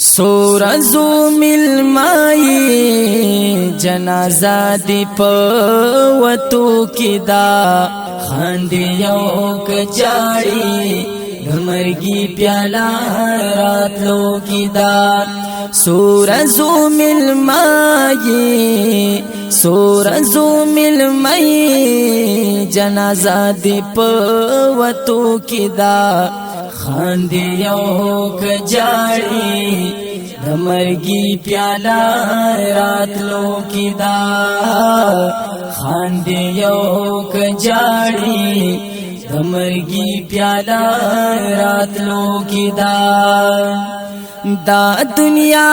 سورزو ملمائی جنازہ دی پوتو کی دا خاندیوں کچاڑی گھمرگی پیالا راتلو کی دا سورزو ملمائی جنازہ دی پوتو کی دا خاندیوں کجاڑی دمرگی پیالا راتلو کی دا خاندیوں کجاڑی دمرگی پیالا راتلو کی دا دا دنیا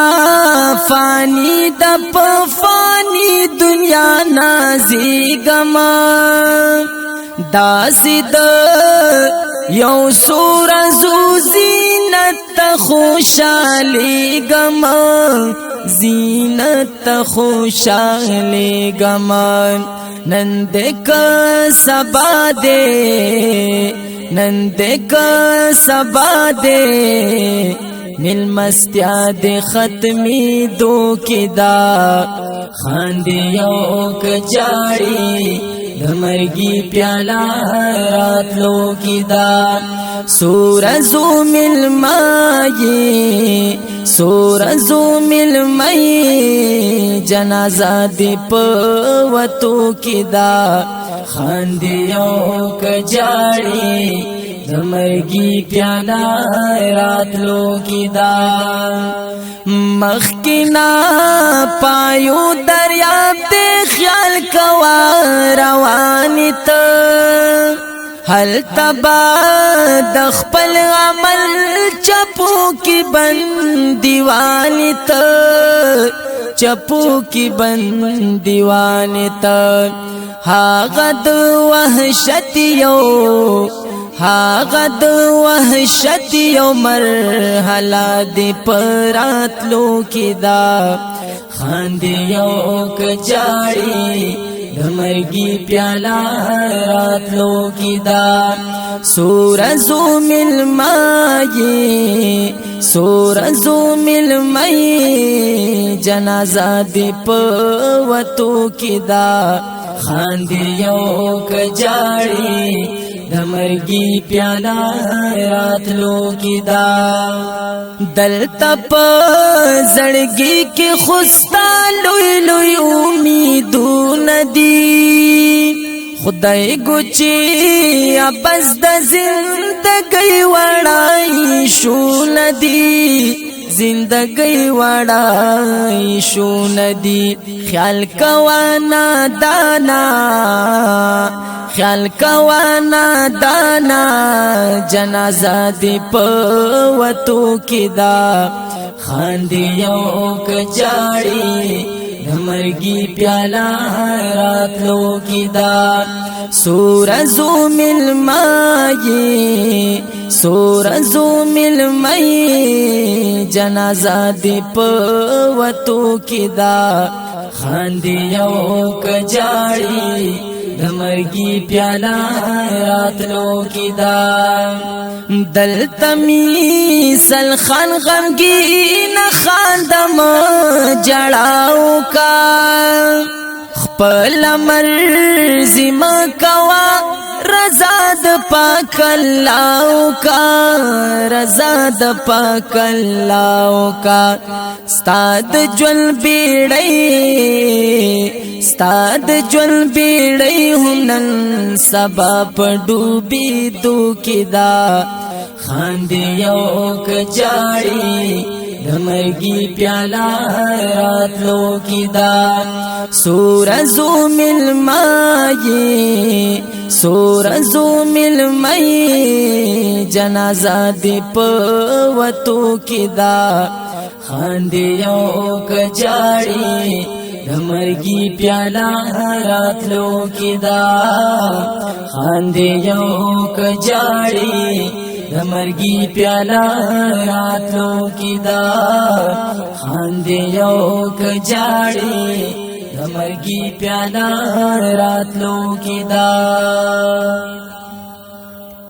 فانی دا پفانی دنیا نازی گما دا سید یو سورزو زینت خوشالی گما زینت خوشالی گما نندک سبا دے مل مستیاد ختمی دو کی دا خاندیوں کچاڑی دمرگی پیالا راتلو کی دا سورزو ملمائی جنازہ دی پوتو کی دا خاندیوں کجاڑی دمرگی پیالا راتلو کی دا مخکنا پایو دریاب دے خیال کوا روانی تا حل تبا دخپل عمل چپو کی بندیوانی تا چپو کی بندیوانی تا حاغد وحشتیو مرحلہ دی پراتلو کی دا خاندیوں کچاڑی دمرگی پیالا راتلو کی دا سورزو ملمائی جنازہ دی پوتو کی دا خاندیوں کجاڑی دمرگی پیالا راتلو کی دا دلتا پا زڑگی کی خستا لوی لوی امیدون دی خدای گوچی عباس دا زندگی وڑائی شون دی زندگی وڑائی شون دی خیال کوانا دانا جنازہ دی پوتو کی دا خاندیوں کچاڑی دمرگی پیالا راتلو کی دا سورزو ملمائی جنازہ دی پوتو کی دا خاندیوں کجاڑی دمرگی پیالا راتلو کی دا دلتمی سلخان غمگین خاندم جڑاو کا خپل مرزی مکوا رزاد پاک اللہ کا ستاد جول بیڑی ہنن سباب ڈوبی دو کی دا خاندیوں کچاڑی دمرگی پیالا راتلو کی دا سورزو ملمائی جنازہ دی پوتو کی دا خاندیوں کجاڑی دمرگی پیالا راتلو کی دا خاندیوں کجاڑی دمرگی پیالا راتلو کی دا خاندیوں کجاڑی دمرگی پیالا راتلو کی دا